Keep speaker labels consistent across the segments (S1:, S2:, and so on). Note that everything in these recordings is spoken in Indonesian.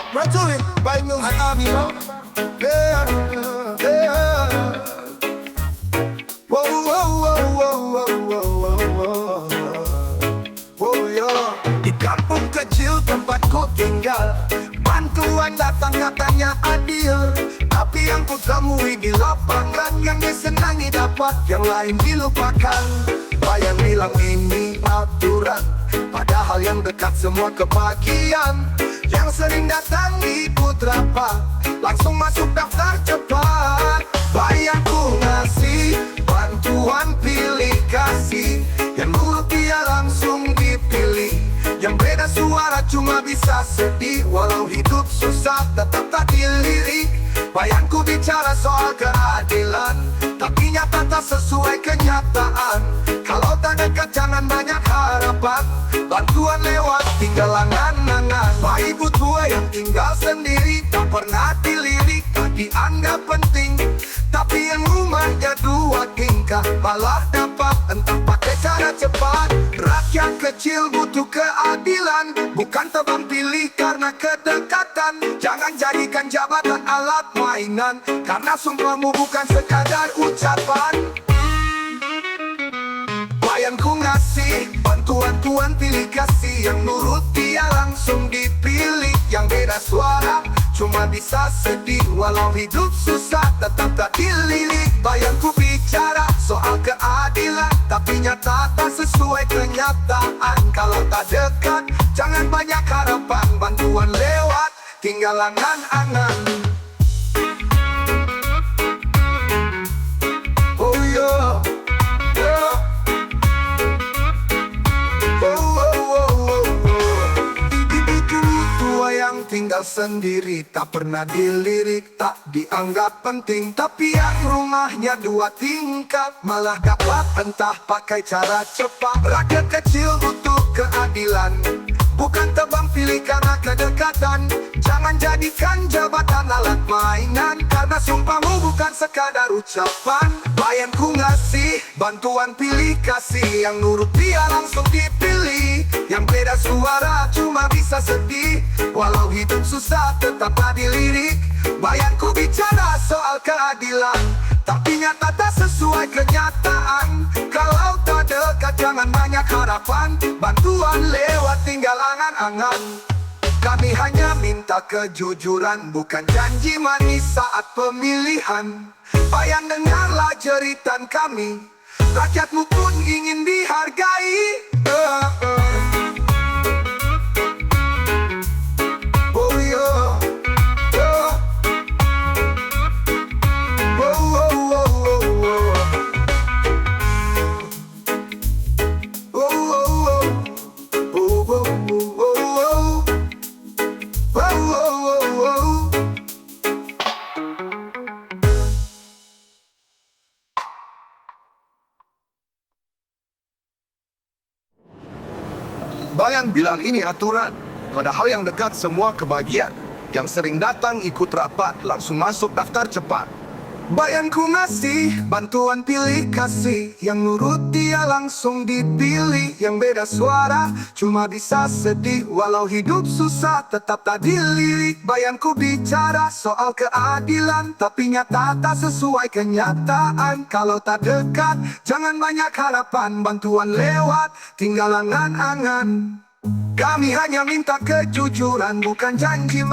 S1: Right to it, by music, yeah, yeah. Whoa, whoa, whoa, whoa, whoa, whoa, whoa, whoa, yeah. Di kampung kecil tempatku tinggal, bantuan datang katanya adil. Tapi yang ku temui di lapangan, yang disenangi dapat, yang lain dilupakan. Bayang bilang ini aturan, padahal yang dekat semua kebagian. Yang sering datang ikut rapat, langsung masuk daftar cepat. Bayangku ngasih bantuan pilih kasih, yang nurut dia langsung dipilih. Yang beda suara cuma bisa sedih, walau hidup susah tetap tak dilirik. Bayangku bicara soal keadilan, tapi nyata tak sesuai kenyataan. Kalau tak dekat jangan banyak harapan, bantuan lewat tinggal angan-angan. Pak ibu tua yang tinggal sendiri, tak pernah dilirik, tak dianggap penting. Tapi yang rumahnya dua tingkah, malah dapat entah pakai cara cepat. Rakyat kecil butuh keadilan, bukan tebang pilih karena kedekatan. Jangan jadikan jabatan alat mainan, karena sumpahmu bukan sekadar ucapan. Bayangku ngasih bantuan pilih kasih, yang nurut dia langsung dipilih. Yang beda suara cuma bisa sedih, walau hidup susah tetap tak dilirik. Bayangku bicara soal keadilan, tapi nyata tak sesuai kenyataan. Kalau tak dekat jangan banyak harapan, bantuan lewat tinggal angan-angan. Oh yeah, yeah. Yang tinggal sendiri, tak pernah dilirik, tak dianggap penting. Tapi yang rumahnya dua tingkat, malah dapat entah pakai cara cepat. Rakyat kecil butuh keadilan, bukan tebang pilih karena kedekatan. Jangan jadikan jabatan alat mainan, karena sumpahmu bukan sekadar ucapan. Bayangku ngasih bantuan pilih kasih, yang nurut dia langsung dipilih. Yang beda suara cuma bisa sedih, walau hidup susah tetap tak dilirik. Bayangku bicara soal keadilan, tapi nyata tak sesuai kenyataan. Kalau tak dekat jangan banyak harapan, bantuan lewat tinggal angan-angan. Kami hanya minta kejujuran, bukan janji manis saat pemilihan. Bayang dengarlah jeritan kami, rakyatmu pun ingin dihargai. Oh yeah, yeah. Oh, oh, oh, oh, oh. Oh, oh, oh. Oh, oh, oh, oh. Oh, oh, oh. Bayang bilang ini aturan, padahal yang dekat semua kebagian. Yang sering datang ikut rapat, langsung masuk daftar cepat. Bayangku ngasih bantuan pilih kasih, yang nurut dia langsung dipilih. Yang beda suara cuma bisa sedih, walau hidup susah tetap tak dilirik. Bayangku bicara soal keadilan, tapi nyata tak sesuai kenyataan. Kalau tak dekat jangan banyak harapan, bantuan lewat tinggal angan-angan. Kami hanya minta kejujuran, bukan janji.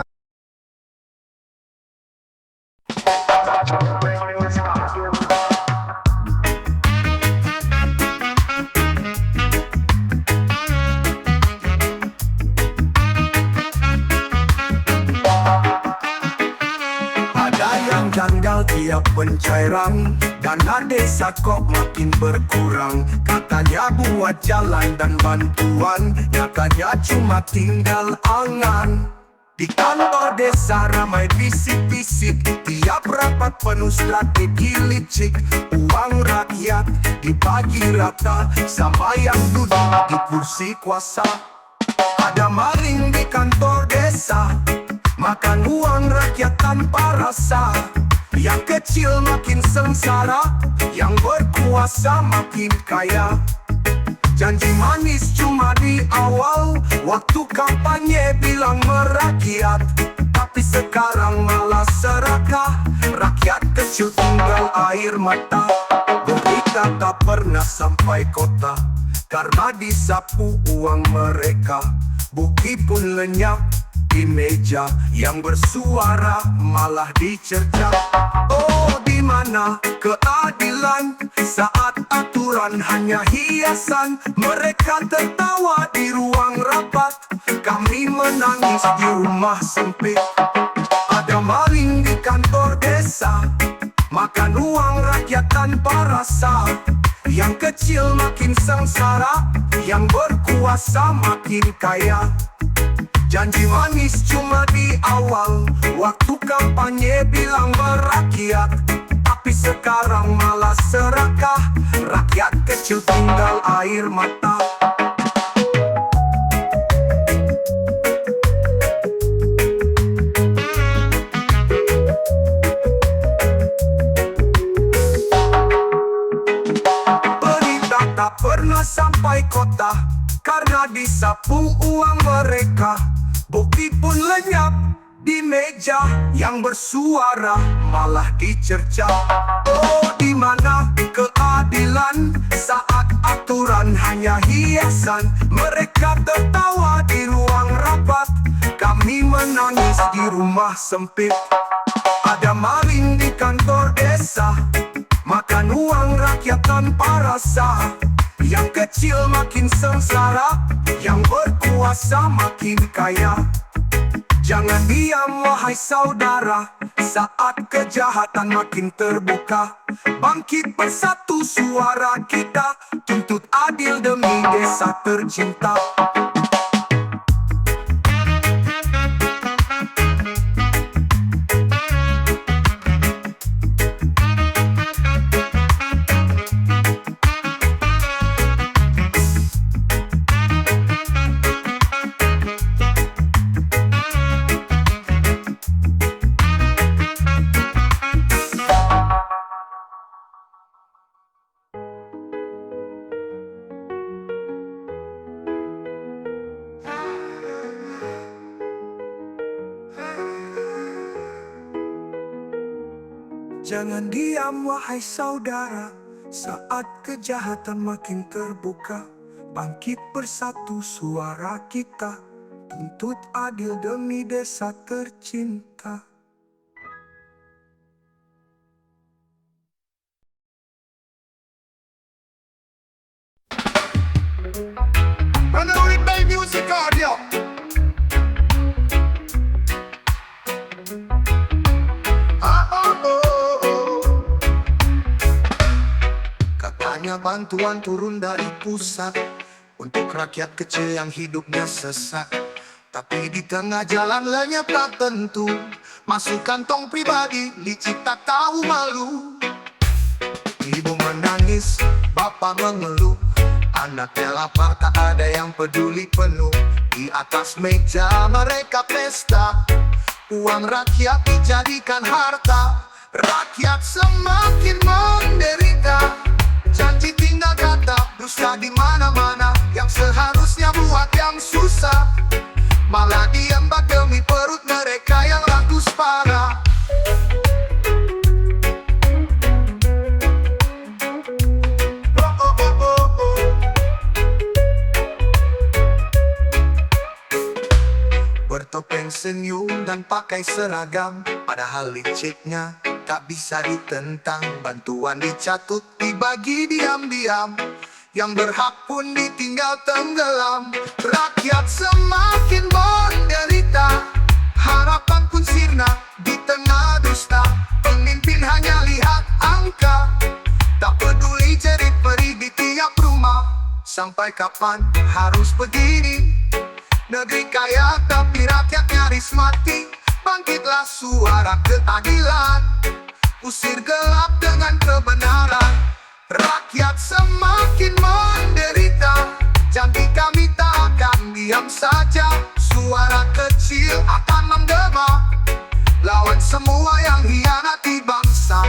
S1: Ada yang janggal tiap pencairan, dana desa kok makin berkurang. Katanya buat jalan dan bantuan, nyatanya cuma tinggal angan. Di kantor desa ramai bisik-bisik, tiap rapat penuh strategi licik. Uang rakyat dibagi rata sama yang duduk di kursi kuasa. Ada maling di kantor desa, makan uang rakyat tanpa rasa. Yang kecil makin sengsara, yang berkuasa makin kaya. Janji manis cuma di awal, waktu kampanye bilang merakyat. Tapi sekarang malah serakah, rakyat kecil tinggal air mata. Berita tak pernah sampai kota karena disapu uang mereka. Buki pun lenyap di meja, yang bersuara malah dicerca. Oh, di mana keadilan saat aturan hanya hiasan? Mereka tertawa di ruang rapat, kami menangis di rumah sempit. Ada maling di kantor desa, makan uang rakyat tanpa rasa. Yang kecil makin sengsara, yang berkuasa makin kaya. Janji manis cuma di awal, waktu kampanye bilang berakyat. Tapi sekarang malah serakah, rakyat kecil tinggal air mata. Berita tak pernah sampai kota karena disapu uang mereka. Bukti pun lenyap di meja, yang bersuara malah dicerca. Oh, di mana keadilan saat aturan hanya hiasan? Mereka tertawa di ruang rapat, kami menangis di rumah sempit. Ada maling di kantor desa, makan uang rakyat tanpa rasa. Yang kecil makin sengsara, yang berkuasa makin kaya. Jangan diam wahai saudara, saat kejahatan makin terbuka. Bangkit bersatu suara kita, tuntut adil demi desa tercinta. Jangan diam wahai saudara, saat kejahatan makin terbuka. Bangkit bersatu suara kita, tuntut adil demi desa tercinta. Menulis Bay Music Audio. Katanya bantuan turun dari pusat untuk rakyat kecil yang hidupnya sesak. Tapi di tengah jalan lenyap tak tentu, masuk kantong pribadi, licik tak tahu malu. Ibu menangis, bapak mengeluh, anaknya lapar tak ada yang peduli penuh. Di atas meja mereka pesta, uang rakyat dijadikan harta. Rakyat semakin menderita, janji tinggal kata, dusta di mana-mana. Yang seharusnya buat yang susah, malah diambak demi perut mereka yang rakus parah. Bertopeng senyum dan pakai seragam, padahal liciknya tak bisa ditentang. Bantuan dicatut dibagi diam-diam, yang berhak pun ditinggal tenggelam. Rakyat semakin menderita, harapan pun sirna di tengah dusta. Pemimpin hanya lihat angka, tak peduli jerit peri di tiap rumah. Sampai kapan harus begini? Negeri kaya tapi rakyat nyaris mati. Bangkitlah suara keadilan, usir gelap dengan kebenaran. Rakyat semakin menderita, janji kami tak akan diam saja. Suara kecil akan menggema, lawan semua yang hianati bangsa.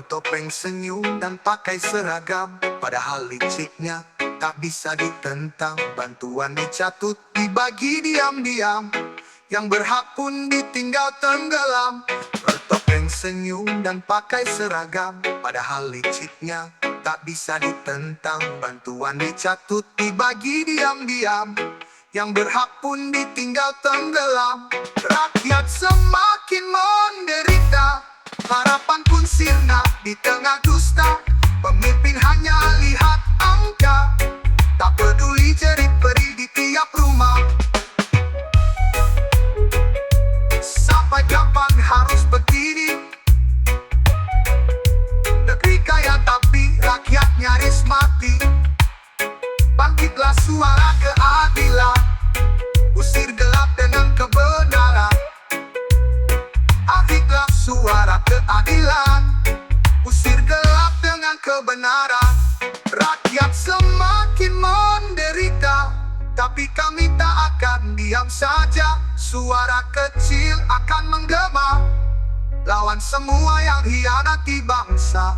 S1: bertopeng senyum dan pakai seragam, padahal liciknya tak bisa ditentang. Bantuan dicatut dibagi diam-diam, yang berhak pun ditinggal tenggelam. Bertopeng senyum dan pakai seragam, padahal liciknya tak bisa ditentang. Bantuan dicatut dibagi diam-diam, yang berhak pun ditinggal tenggelam. Rakyat semakin menderita, harapan pun sirna di tengah dusta. Pemimpin hanya lihat angka, tak peduli jerit-jerit di tiap rumah. Sampai kapan harus begini? Negeri kaya tapi rakyat nyaris mati. Bangkitlah suara keadilan, usir gelap dengan kebenaran. Bangkitlah suara keadilan, usir gelap dengan kebenaran. Rakyat semakin menderita, tapi kami tak akan diam saja. Suara kecil akan menggema, lawan semua yang hianati bangsa.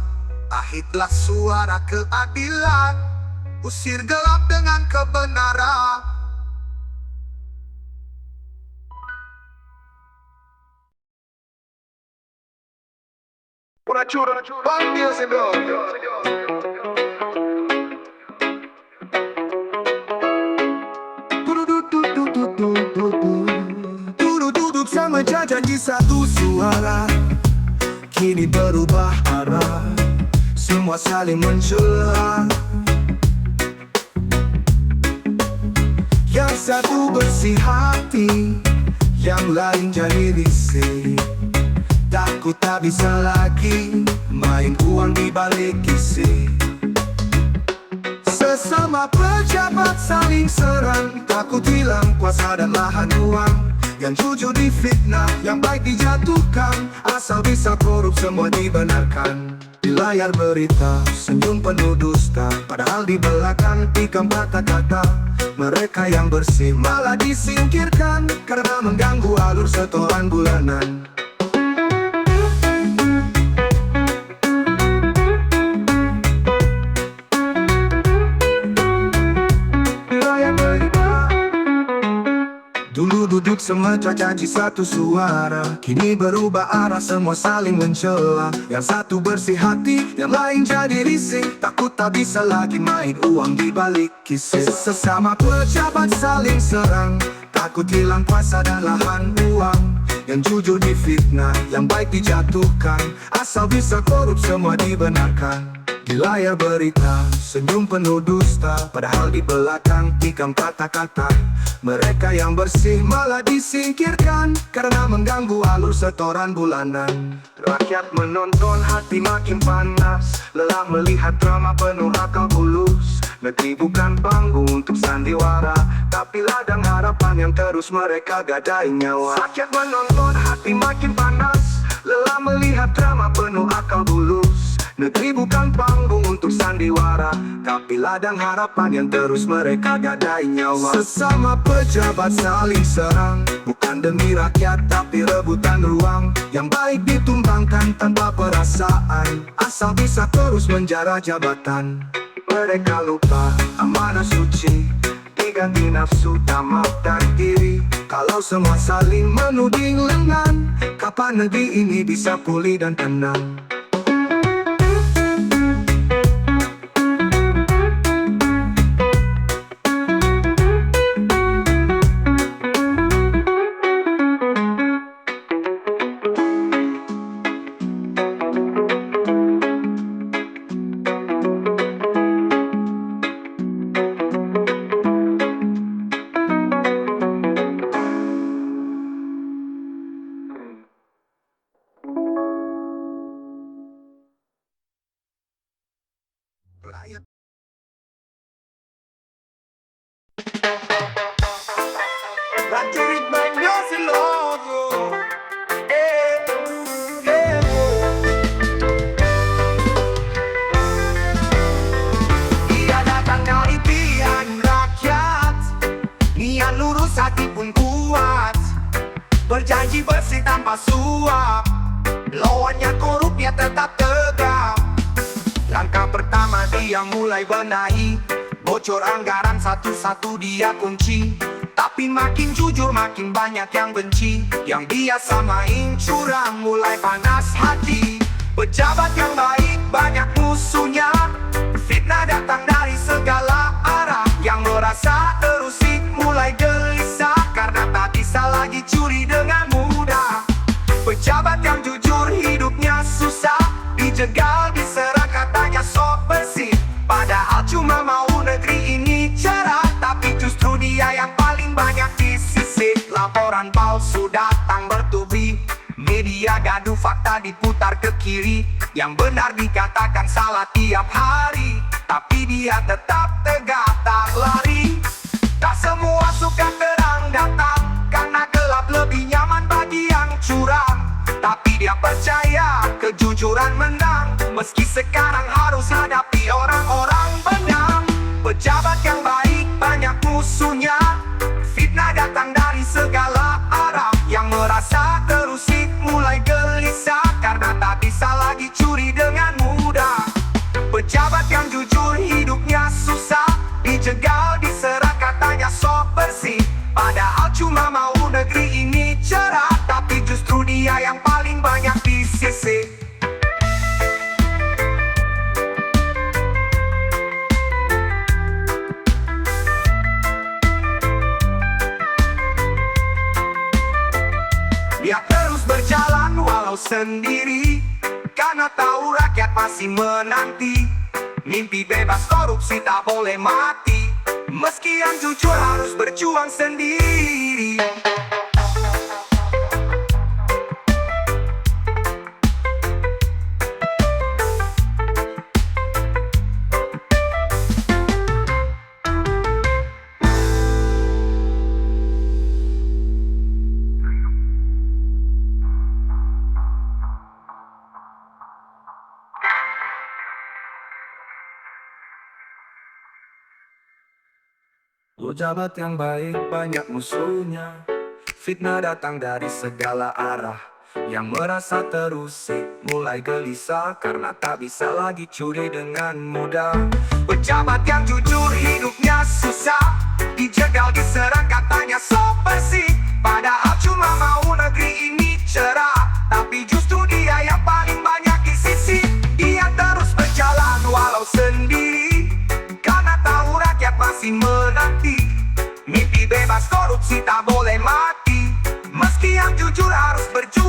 S1: Ahitlah suara keadilan, usir gelap dengan kebenaran. Panggil sebelum duduk sama janji satu suara, kini berubah arah. Semua saling mencela, yang satu bersih hati, yang lain jadi risih. Takut tak bisa lagi main uang di balik kisi. Sesama pejabat saling serang, takut hilang kuasa dan lahan uang. Yang jujur difitnah, yang baik dijatuhkan. Asal bisa korup semua dibenarkan. Di layar berita, senyum penuh dusta, padahal di belakang tikam kata-kata. Mereka yang bersih malah disingkirkan, karena mengganggu alur setoran bulanan. Dulu duduk semua janji satu suara, kini berubah arah semua saling mencela. Yang satu bersih hati, yang lain jadi risih. Takut tak bisa lagi main uang di balik kisi. Sesama pejabat saling serang, takut hilang kuasa dan lahan uang. Yang jujur difitnah, yang baik dijatuhkan. Asal bisa korup semua dibenarkan. Di layar berita, senyum penuh dusta, padahal di belakang tikam kata-kata. Mereka yang bersih malah disingkirkan, karena mengganggu alur setoran bulanan. Rakyat menonton hati makin panas, lelah melihat drama penuh akal bulus. Negeri bukan panggung untuk sandiwara, tapi ladang harapan yang terus mereka gadai nyawa. Rakyat menonton hati makin panas, lelah melihat drama penuh akal bulus. Negeri bukan panggung untuk sandiwara, tapi ladang harapan yang terus mereka gadai nyawa. Sesama pejabat saling serang, bukan demi rakyat tapi rebutan ruang. Yang baik ditumbangkan tanpa perasaan, asal bisa terus menjara jabatan. Mereka lupa amanah suci, diganti nafsu tamak dan diri. Kalau semua saling menuding lengan, kapan negeri ini bisa pulih dan tenang? dia mulai benahi. Bocor anggaran satu-satu dia kunci. Tapi makin jujur makin banyak yang benci. Yang biasa main curang mulai panas hati. Pejabat yang baik banyak musuhnya. Fitnah datang dari segala arah. Yang merasa terusik mulai gelisah, karena tak bisa lagi curi dengan mudah. Pejabat yang jujur hidupnya susah. Dijegal, diserang, katanya sok bersih. Padahal cuma mau negeri ini cerah. Tapi justru dia yang paling banyak disisik. Laporan palsu datang bertubi. Media gaduh, fakta diputar ke kiri. Yang benar dikatakan salah tiap hari. Tapi dia tetap tegak tak lari. Tak semua suka terang datang, karena gelap lebih nyaman bagi yang curang. Tapi dia percaya kejujuran menang, meski sekarang harus hadapi orang-orang benang. Pejabat yang baik banyak musuhnya. Fitnah datang dari segala arah. Yang merasa terusik mulai gelisah, karena tak bisa lagi curi dengan mudah. Pejabat yang jujur hidupnya susah. Dijegal, diserang, katanya sok bersih. Padahal cuma mau negeri ini cerah. Tapi justru dia yang paling banyak disisik. Dia terus berjalan walau sendiri, karena tahu rakyat masih menanti. Mimpi bebas korupsi tak boleh mati, meski yang jujur harus berjuang sendiri. Pejabat yang baik banyak musuhnya. Fitnah datang dari segala arah. Yang merasa terusik mulai gelisah, karena tak bisa lagi curi dengan mudah. Pejabat yang jujur hidupnya susah. Dijegal, diserang, katanya sok bersih. Padahal cuma mau negeri ini cerah. Tapi justru dia yang paling banyak disisik. Dia terus berjalan walau sendiri, karena tahu rakyat masih menanti. Mimpi bebas korupsi tak boleh mati, meski yang jujur harus berjuang.